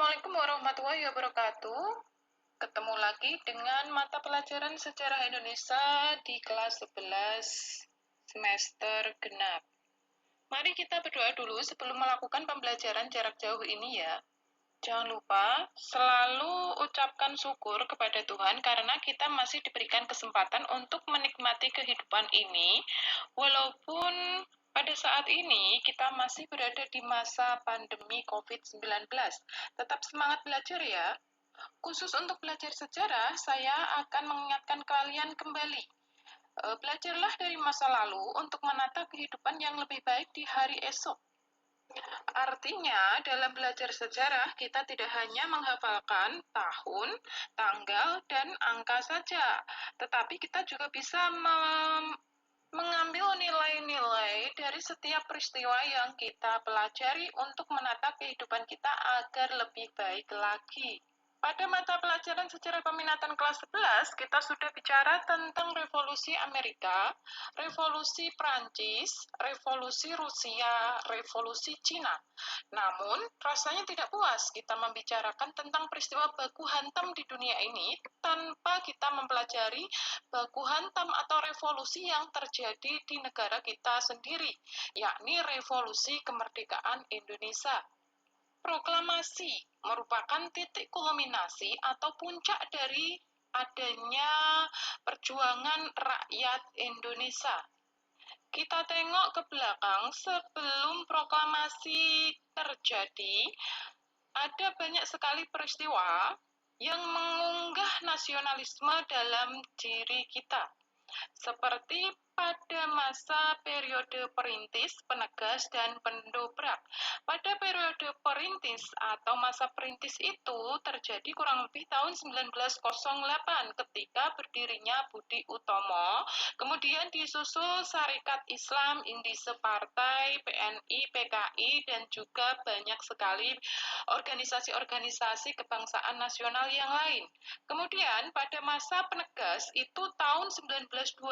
Assalamualaikum warahmatullahi wabarakatuh. Ketemu lagi dengan mata pelajaran Sejarah Indonesia di kelas 11 semester genap. Mari kita berdoa dulu sebelum melakukan pembelajaran jarak jauh ini ya. Jangan lupa selalu ucapkan syukur kepada Tuhan karena kita masih diberikan kesempatan untuk menikmati kehidupan ini, walaupun pada saat ini kita masih berada di masa pandemi COVID-19. Tetap semangat belajar ya. Khusus untuk belajar sejarah, saya akan mengingatkan kalian kembali. Belajarlah dari masa lalu untuk menata kehidupan yang lebih baik di hari esok. Artinya, dalam belajar sejarah, kita tidak hanya menghafalkan tahun, tanggal, dan angka saja, tetapi kita juga bisa mengambil nilai-nilai dari setiap peristiwa yang kita pelajari untuk menata kehidupan kita agar lebih baik lagi. Pada mata pelajaran sejarah peminatan kelas 11, kita sudah bicara tentang revolusi Amerika, revolusi Prancis, revolusi Rusia, revolusi Cina. Namun, rasanya tidak puas kita membicarakan tentang peristiwa baku hantam di dunia ini tanpa kita mempelajari baku hantam atau revolusi yang terjadi di negara kita sendiri, yakni revolusi kemerdekaan Indonesia. Proklamasi merupakan titik kulminasi atau puncak dari adanya perjuangan rakyat Indonesia. Kita tengok ke belakang sebelum proklamasi terjadi, ada banyak sekali peristiwa yang mengunggah nasionalisme dalam diri kita. Seperti pada masa periode perintis, penegas, dan pendobrak. Pada periode perintis atau masa perintis itu terjadi kurang lebih tahun 1908 ketika berdirinya Budi Utomo, kemudian disusul Sarekat Islam, Indise Partai, PNI, PKI, dan juga banyak sekali organisasi-organisasi kebangsaan nasional yang lain. Kemudian pada masa penegas itu tahun 1928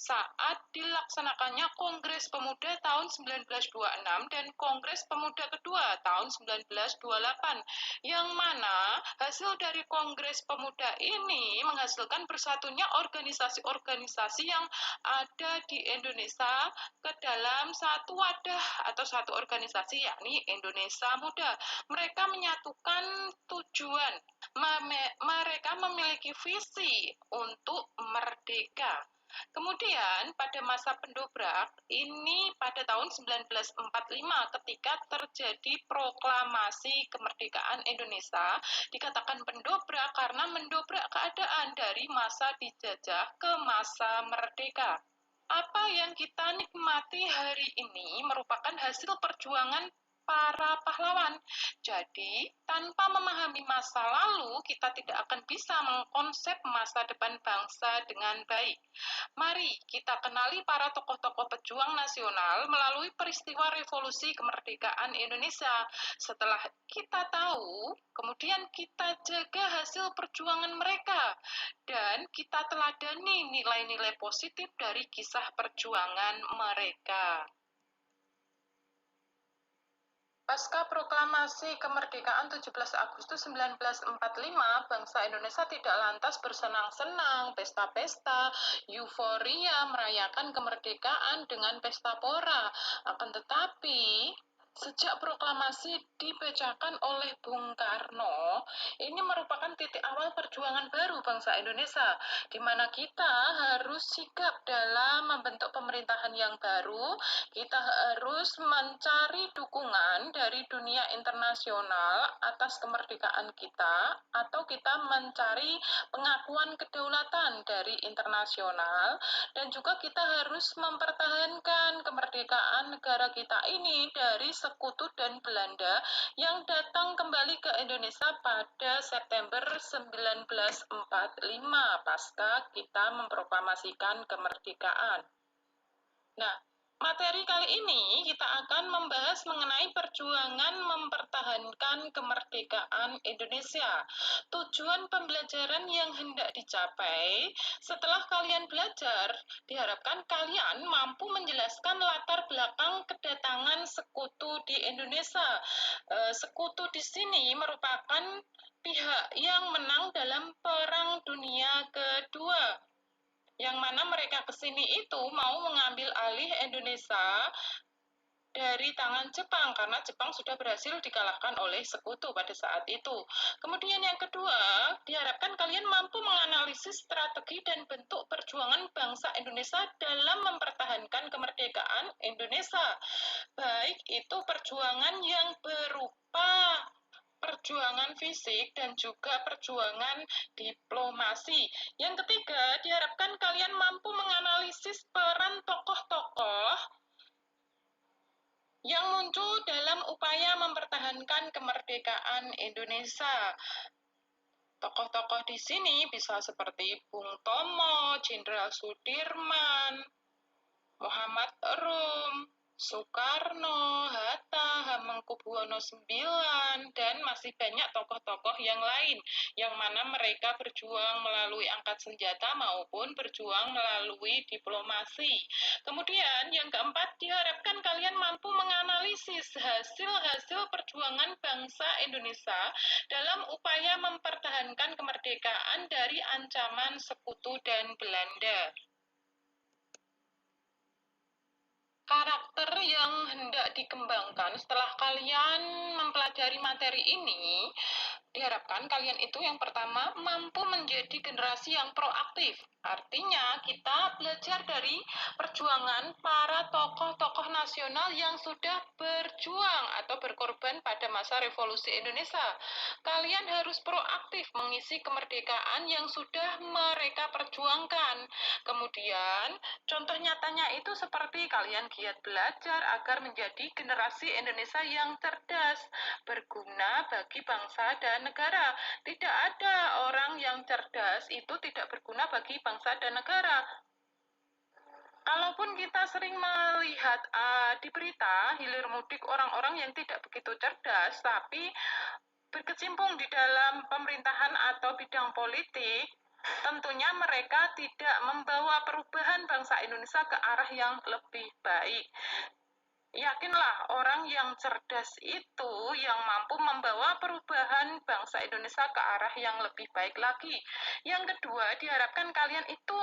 saat dilaksanakannya Kongres Pemuda tahun 1926 dan Kongres Pemuda kedua tahun 1928, yang mana hasil dari Kongres Pemuda ini menghasilkan bersatunya organisasi-organisasi yang ada di Indonesia ke dalam satu wadah atau satu organisasi, yakni Indonesia Muda. Mereka menyatukan tujuan, mereka memiliki visi untuk merdeka. Kemudian pada masa pendobrak ini pada tahun 1945 ketika terjadi proklamasi kemerdekaan Indonesia, dikatakan pendobrak karena mendobrak keadaan dari masa dijajah ke masa merdeka. Apa yang kita nikmati hari ini merupakan hasil perjuangan para pahlawan. Jadi, tanpa memahami masa lalu, kita tidak akan bisa mengkonsep masa depan bangsa dengan baik. Mari kita kenali para tokoh-tokoh pejuang nasional melalui peristiwa revolusi kemerdekaan Indonesia. Setelah kita tahu, kemudian kita jaga hasil perjuangan mereka dan kita teladani nilai-nilai positif dari kisah perjuangan mereka. Pasca proklamasi kemerdekaan 17 Agustus 1945, bangsa Indonesia tidak lantas bersenang-senang, pesta-pesta, euforia merayakan kemerdekaan dengan pesta pora. Akan tetapi, sejak proklamasi dibacakan oleh Bung Karno, ini merupakan titik awal perjuangan baru bangsa Indonesia, di mana kita harus sigap dalam membentuk pemerintahan yang baru. Kita harus mencari dukungan dari dunia internasional atas kemerdekaan kita, atau kita mencari pengakuan kedaulatan dari internasional, dan juga kita harus mempertahankan kemerdekaan negara kita ini dari sekutu dan Belanda yang datang kembali ke Indonesia pada September 1945 pasca kita memproklamasikan kemerdekaan. Nah, materi kali ini kita akan membahas mengenai perjuangan mempertahankan kemerdekaan Indonesia. Tujuan pembelajaran yang hendak dicapai setelah kalian belajar, diharapkan kalian mampu menjelaskan latar belakang kedatangan sekutu di Indonesia. Sekutu di sini merupakan pihak yang menang dalam Perang Dunia Kedua, yang mana mereka ke sini itu mau mengambil alih Indonesia dari tangan Jepang, karena Jepang sudah berhasil dikalahkan oleh sekutu pada saat itu. Kemudian yang kedua, diharapkan kalian mampu menganalisis strategi dan bentuk perjuangan bangsa Indonesia dalam mempertahankan kemerdekaan Indonesia. Baik itu perjuangan yang berupa perjuangan fisik dan juga perjuangan diplomasi. Yang ketiga, diharapkan kalian mampu menganalisis peran tokoh-tokoh yang muncul dalam upaya mempertahankan kemerdekaan Indonesia. Tokoh-tokoh di sini bisa seperti Bung Tomo, Jenderal Sudirman, Muhammad Rum, Soekarno, Hatta, Hamengkubuwono IX, dan masih banyak tokoh-tokoh yang lain, yang mana mereka berjuang melalui angkat senjata maupun berjuang melalui diplomasi. Kemudian yang keempat, diharapkan kalian mampu menganalisis hasil-hasil perjuangan bangsa Indonesia dalam upaya mempertahankan kemerdekaan dari ancaman sekutu dan Belanda. Karakter yang hendak dikembangkan setelah kalian mempelajari materi ini, diharapkan kalian itu yang pertama mampu menjadi generasi yang proaktif. Artinya kita belajar dari perjuangan para tokoh-tokoh nasional yang sudah berjuang atau berkorban pada masa revolusi Indonesia. Kalian harus proaktif mengisi kemerdekaan yang sudah mereka perjuangkan. Kemudian contoh nyatanya itu seperti kalian giat belajar agar menjadi generasi Indonesia yang cerdas, berguna bagi bangsa dan negara. Tidak ada orang yang cerdas itu tidak berguna bagi bangsa dan negara. Kalaupun kita sering melihat di berita hilir mudik orang-orang yang tidak begitu cerdas, tapi berkecimpung di dalam pemerintahan atau bidang politik, tentunya mereka tidak membawa perubahan bangsa Indonesia ke arah yang lebih baik. Yakinlah, orang yang cerdas itu yang mampu membawa perubahan bangsa Indonesia ke arah yang lebih baik lagi. Yang kedua, diharapkan kalian itu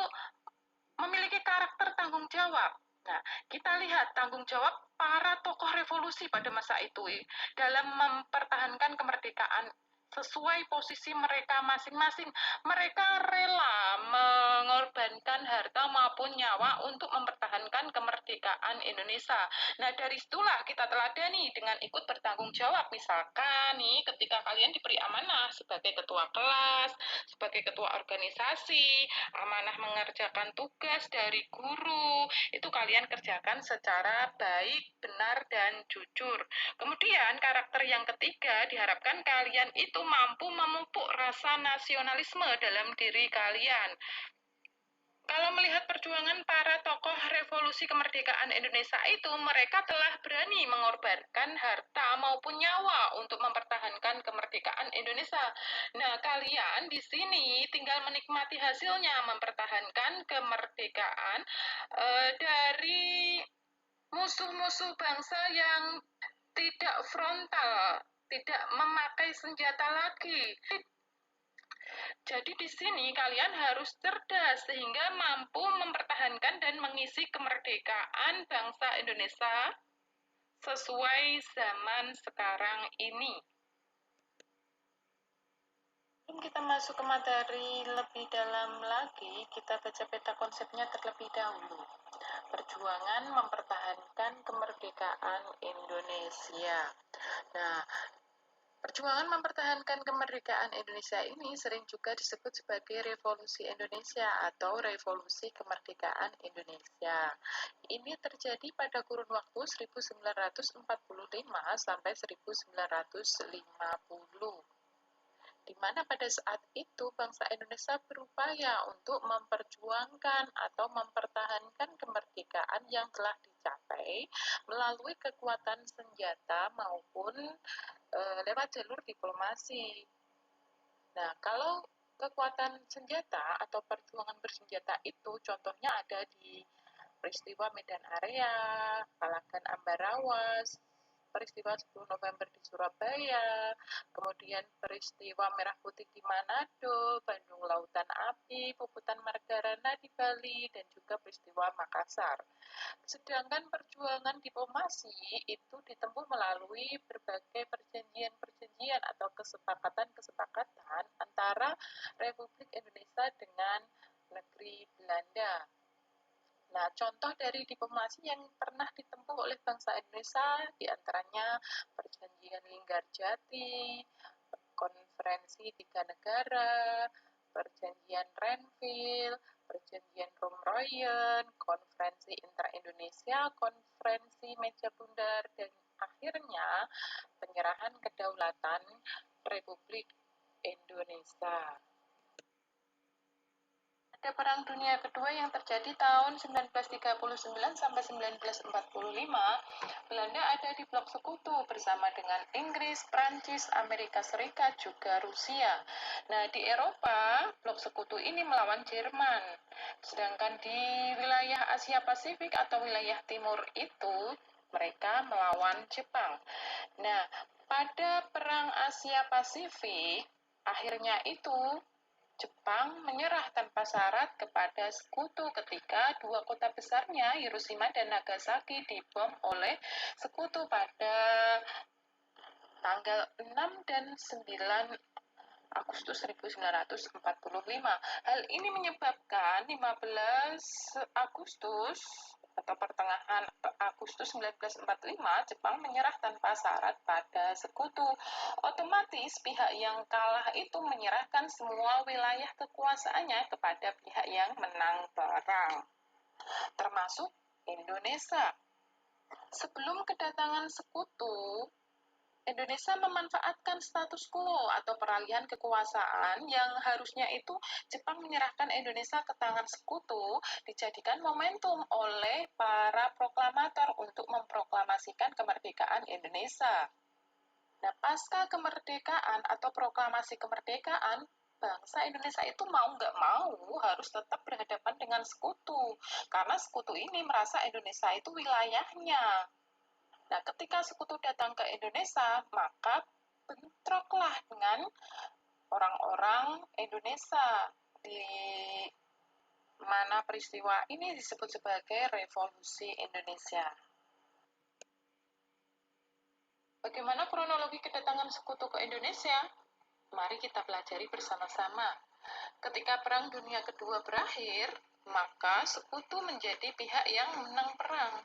memiliki karakter tanggung jawab. Nah, kita lihat tanggung jawab para tokoh revolusi pada masa itu dalam mempertahankan kemerdekaan sesuai posisi mereka masing-masing. Mereka rela mengorbankan harta maupun nyawa untuk mempertahankan kemerdekaan Indonesia. Nah, dari situlah kita teladani dengan ikut bertanggung jawab. Misalkan nih, ketika kalian diberi amanah sebagai ketua kelas, sebagai ketua organisasi, amanah mengerjakan tugas dari guru, itu kalian kerjakan secara baik, benar, dan jujur. Kemudian karakter yang ketiga, diharapkan kalian itu mampu memupuk rasa nasionalisme dalam diri kalian. Kalau melihat perjuangan para tokoh revolusi kemerdekaan Indonesia itu, mereka telah berani mengorbankan harta maupun nyawa untuk mempertahankan kemerdekaan Indonesia. Nah, kalian di sini tinggal menikmati hasilnya, mempertahankan kemerdekaan dari musuh-musuh bangsa yang tidak frontal, tidak memakai senjata lagi. Jadi di sini kalian harus cerdas sehingga mampu mempertahankan dan mengisi kemerdekaan bangsa Indonesia sesuai zaman sekarang ini. Sebelum kita masuk ke materi lebih dalam lagi, kita baca peta konsepnya terlebih dahulu. Perjuangan mempertahankan kemerdekaan Indonesia. Nah, perjuangan mempertahankan kemerdekaan Indonesia ini sering juga disebut sebagai Revolusi Indonesia atau Revolusi Kemerdekaan Indonesia. Ini terjadi pada kurun waktu 1945 sampai 1950. Di mana pada saat itu bangsa Indonesia berupaya untuk memperjuangkan atau mempertahankan kemerdekaan yang telah dicapai melalui kekuatan senjata maupun lewat jalur diplomasi. Nah, kalau kekuatan senjata atau perjuangan bersenjata itu contohnya ada di peristiwa Medan Area, Palagan Ambarawas, peristiwa 10 November di Surabaya, kemudian peristiwa Merah Putih di Manado, Bandung Lautan Api, Puputan Margarana di Bali, dan juga peristiwa Makassar. Sedangkan perjuangan diplomasi itu ditempuh melalui berbagai perjanjian-perjanjian atau kesepakatan-kesepakatan antara Republik Indonesia dengan negeri Belanda. Nah, contoh dari diplomasi yang pernah ditempuh oleh bangsa Indonesia diantaranya Perjanjian Linggarjati, Konferensi Tiga Negara, Perjanjian Renville, Perjanjian Romroyen, Konferensi Intra-Indonesia, Konferensi Meja Bundar, dan akhirnya penyerahan kedaulatan Republik Indonesia. Pada Perang Dunia Kedua yang terjadi tahun 1939 sampai 1945, Belanda ada di blok sekutu bersama dengan Inggris, Prancis, Amerika Serikat, juga Rusia. Nah, di Eropa, blok sekutu ini melawan Jerman. Sedangkan di wilayah Asia Pasifik atau wilayah timur itu, mereka melawan Jepang. Nah, pada Perang Asia Pasifik, akhirnya itu Jepang menyerah tanpa syarat kepada sekutu ketika dua kota besarnya, Hiroshima dan Nagasaki, dibom oleh sekutu pada tanggal 6 dan 9 Agustus 1945. Hal ini menyebabkan 15 Agustus atau pertengahan Agustus 1945, Jepang menyerah tanpa syarat pada sekutu. Otomatis pihak yang kalah itu menyerahkan semua wilayah kekuasaannya kepada pihak yang menang perang, termasuk Indonesia. Sebelum kedatangan sekutu, Indonesia memanfaatkan status quo atau peralihan kekuasaan yang harusnya itu Jepang menyerahkan Indonesia ke tangan sekutu, dijadikan momentum oleh para proklamator untuk memproklamasikan kemerdekaan Indonesia. Nah, pasca kemerdekaan atau proklamasi kemerdekaan, bangsa Indonesia itu mau nggak mau harus tetap berhadapan dengan sekutu, karena sekutu ini merasa Indonesia itu wilayahnya. Nah, ketika sekutu datang ke Indonesia, maka bentroklah dengan orang-orang Indonesia, di mana peristiwa ini disebut sebagai Revolusi Indonesia. Bagaimana kronologi kedatangan sekutu ke Indonesia? Mari kita pelajari bersama-sama. Ketika Perang Dunia Kedua berakhir, maka sekutu menjadi pihak yang menang perang.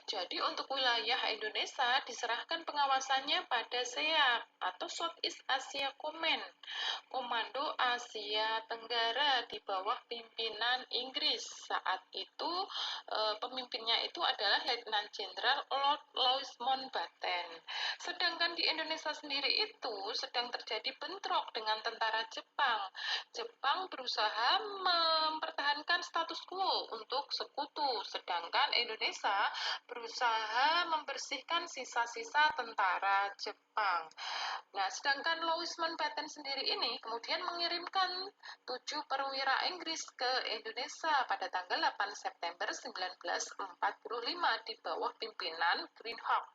Jadi untuk wilayah Indonesia diserahkan pengawasannya pada SEAC atau Southeast Asia Command, Komando Asia Tenggara di bawah pimpinan Inggris. Saat itu pemimpinnya itu adalah Letnan Jenderal Lord Louis Mountbatten. Sedangkan di Indonesia sendiri itu sedang terjadi bentrok dengan tentara Jepang. Jepang berusaha mempertahankan status quo untuk sekutu, sedangkan Indonesia berusaha membersihkan sisa-sisa tentara Jepang. Nah, sedangkan Louis Mountbatten sendiri ini kemudian mengirimkan 7 perwira Inggris ke Indonesia pada tanggal 8 September 1945 di bawah pimpinan Greenhawk.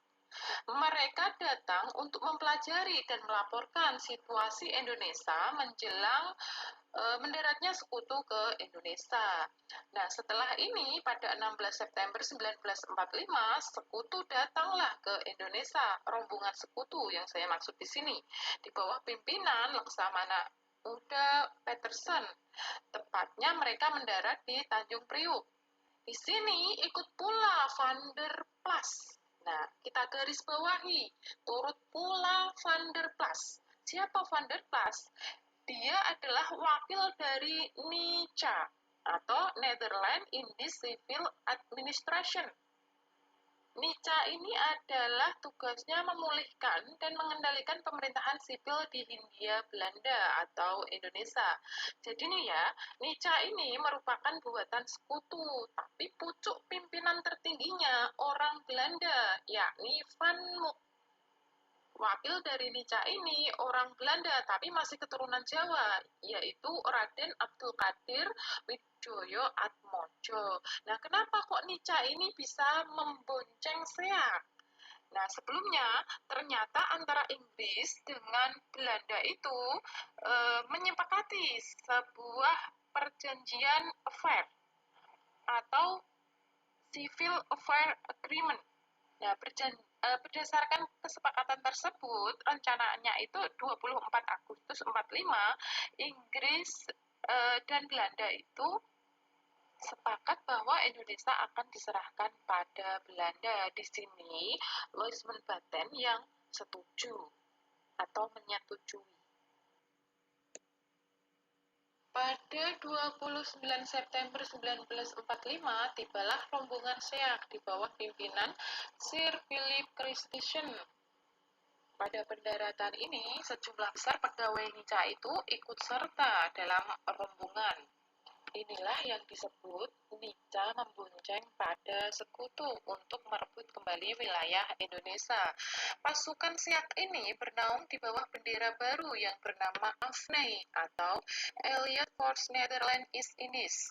Mereka datang untuk mempelajari dan melaporkan situasi Indonesia menjelang mendaratnya sekutu ke Indonesia. Nah, setelah ini pada 16 September 1945, sekutu datanglah ke Indonesia. Rombongan sekutu yang saya maksud di sini, di bawah pimpinan Laksamana Uda Peterson. Tepatnya mereka mendarat di Tanjung Priuk. Di sini ikut pula Van der Plas. Nah, kita garis bawahi, turut pula Van der Plas. Siapa Van der Plas? Dia adalah wakil dari NICA atau Netherlands Indies Civil Administration. NICA ini adalah tugasnya memulihkan dan mengendalikan pemerintahan sipil di Hindia Belanda atau Indonesia. Jadi nih ya, NICA ini merupakan buatan sekutu, tapi pucuk pimpinan tertingginya orang Belanda, yakni Van Mook. Wakil dari NICA ini orang Belanda, tapi masih keturunan Jawa, yaitu Raden Abdul Qadir Widoyo Atmojo. Nah, kenapa kok NICA ini bisa membonceng SEAC? Nah, sebelumnya ternyata antara Inggris dengan Belanda itu menyepakati sebuah perjanjian affair atau Civil Affair Agreement. Nah, berdasarkan kesepakatan tersebut, rencananya itu 24 Agustus 45, Inggris dan Belanda itu sepakat bahwa Indonesia akan diserahkan pada Belanda. Di sini, Louis Mountbatten yang setuju atau menyetujui. Pada 29 September 1945, tibalah rombongan SEAC di bawah pimpinan Sir Philip Christison. Pada pendaratan ini, sejumlah besar pegawai NICA itu ikut serta dalam rombongan. Inilah yang disebut NICA membonceng pada sekutu untuk merebut kembali wilayah Indonesia. Pasukan SEAC ini bernaung di bawah bendera baru yang bernama AFNI atau Allied Force Netherlands East Indies.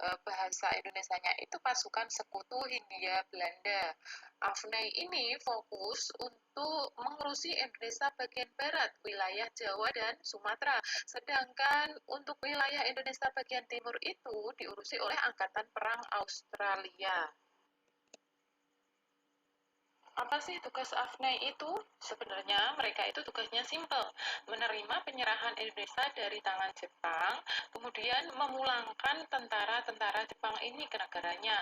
Bahasa Indonesianya itu pasukan sekutu Hindia Belanda. AFNI ini fokus untuk mengurusi Indonesia bagian barat, wilayah Jawa dan Sumatera. Sedangkan untuk wilayah Indonesia bagian timur itu diurusi oleh Angkatan Perang Australia. Apa sih tugas AFNI itu? Sebenarnya mereka itu tugasnya simpel, menerima penyerahan Indonesia dari tangan Jepang, kemudian memulangkan tentara-tentara Jepang ini ke negaranya.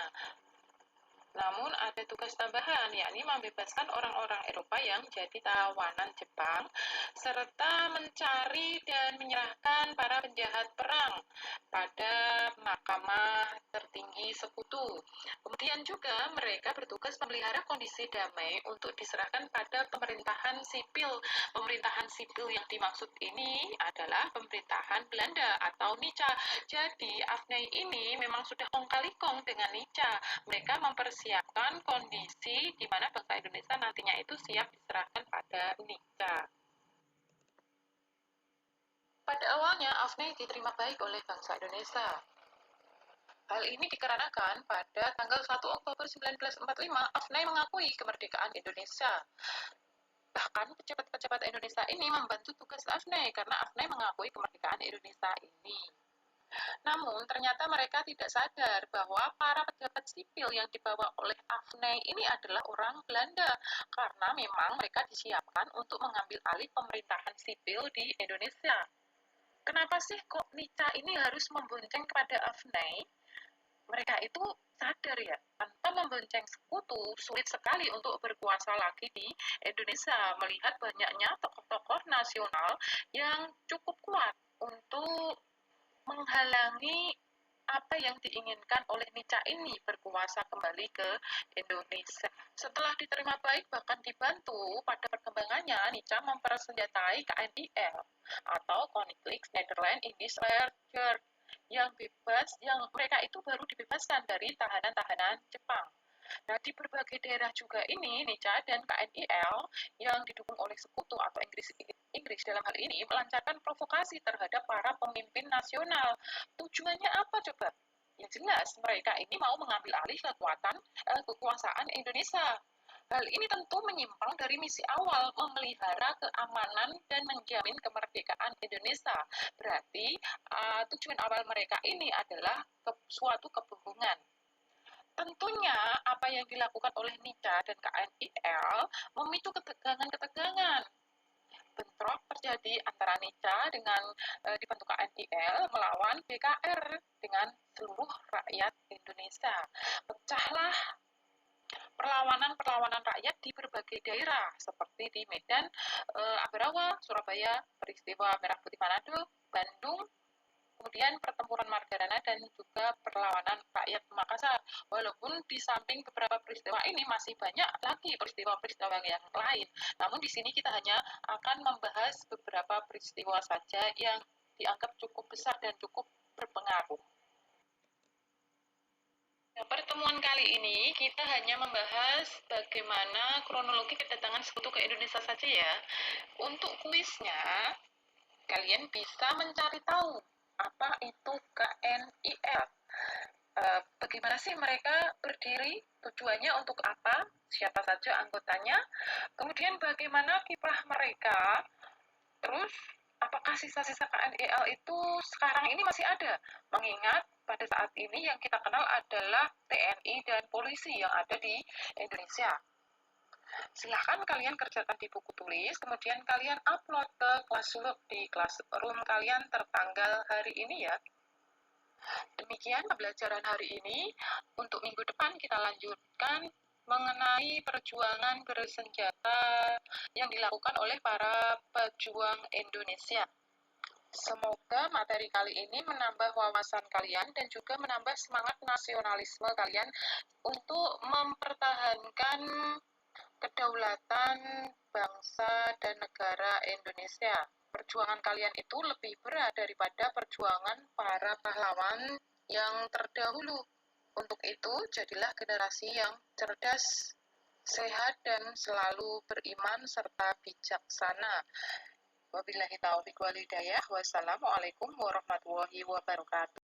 Namun ada tugas tambahan, yakni membebaskan orang-orang Eropa yang jadi tawanan Jepang, serta mencari dan menyerahkan para penjahat perang pada mahkamah tertinggi sekutu. Kemudian juga mereka bertugas memelihara kondisi damai untuk diserahkan pada pemerintahan sipil. Pemerintahan sipil yang dimaksud ini adalah pemerintahan Belanda atau NICA. Jadi AFNI ini memang sudah kong kali kong dengan NICA. Mereka mempersiapkan kondisi di mana bangsa Indonesia nantinya itu siap diserahkan pada NICA. Pada awalnya AFNI diterima baik oleh bangsa Indonesia. Hal ini dikarenakan pada tanggal 1 Oktober 1945 AFNI mengakui kemerdekaan Indonesia. Bahkan pejabat-pejabat Indonesia ini membantu tugas AFNI karena AFNI mengakui kemerdekaan Indonesia ini. Namun, ternyata mereka tidak sadar bahwa para pejabat sipil yang dibawa oleh AFNI ini adalah orang Belanda, karena memang mereka disiapkan untuk mengambil alih pemerintahan sipil di Indonesia. Kenapa sih kok NICA ini harus membonceng kepada AFNI? Mereka itu sadar ya, tanpa membonceng sekutu, sulit sekali untuk berkuasa lagi di Indonesia, melihat banyaknya tokoh-tokoh nasional yang cukup kuat untuk menghalangi apa yang diinginkan oleh NICA ini berkuasa kembali ke Indonesia. Setelah diterima baik bahkan dibantu, pada perkembangannya NICA mempersenjatai KNIL atau Koninklijke Nederland Indische Leger yang bebas, yang mereka itu baru dibebaskan dari tahanan-tahanan Jepang. Nah, di berbagai daerah juga ini, NICA dan KNIL yang didukung oleh sekutu atau Inggris dalam hal ini melancarkan provokasi terhadap para pemimpin nasional. Tujuannya apa coba? Ya jelas, mereka ini mau mengambil alih kekuasaan Indonesia. Hal ini tentu menyimpang dari misi awal memelihara keamanan dan menjamin kemerdekaan Indonesia. Berarti tujuan awal mereka ini adalah suatu kebohongan. Tentunya apa yang dilakukan oleh NICA dan KNIL memicu ketegangan-ketegangan. Bentrok terjadi antara NICA dengan dibentuk KNIL melawan BKR dengan seluruh rakyat Indonesia. Pecahlah perlawanan-perlawanan rakyat di berbagai daerah seperti di Medan, Ambarawa, Surabaya, peristiwa Merah Putih Manado, Bandung, kemudian pertempuran Margarana dan juga perlawanan rakyat Makassar. Walaupun di samping beberapa peristiwa ini masih banyak lagi peristiwa-peristiwa yang lain. Namun di sini kita hanya akan membahas beberapa peristiwa saja yang dianggap cukup besar dan cukup berpengaruh. Nah, pertemuan kali ini kita hanya membahas bagaimana kronologi kedatangan sekutu ke Indonesia saja ya. Untuk kuisnya, kalian bisa mencari tahu apa itu KNIL. Bagaimana sih mereka berdiri, tujuannya untuk apa, siapa saja anggotanya, kemudian bagaimana kiprah mereka, terus apakah sisa-sisa KNIL itu sekarang ini masih ada, mengingat pada saat ini yang kita kenal adalah TNI dan polisi yang ada di Indonesia. Silahkan kalian kerjakan di buku tulis, kemudian kalian upload ke Classroom di Classroom kalian tertanggal hari ini ya. Demikian pembelajaran hari ini. Untuk minggu depan kita lanjutkan mengenai perjuangan bersenjata yang dilakukan oleh para pejuang Indonesia. Semoga materi kali ini menambah wawasan kalian dan juga menambah semangat nasionalisme kalian untuk mempertahankan kedaulatan bangsa dan negara Indonesia. Perjuangan kalian itu lebih berat daripada perjuangan para pahlawan yang terdahulu. Untuk itu, jadilah generasi yang cerdas, sehat, dan selalu beriman serta bijaksana. Wabillahi taufiq wal hidayah. Wassalamualaikum warahmatullahi wabarakatuh.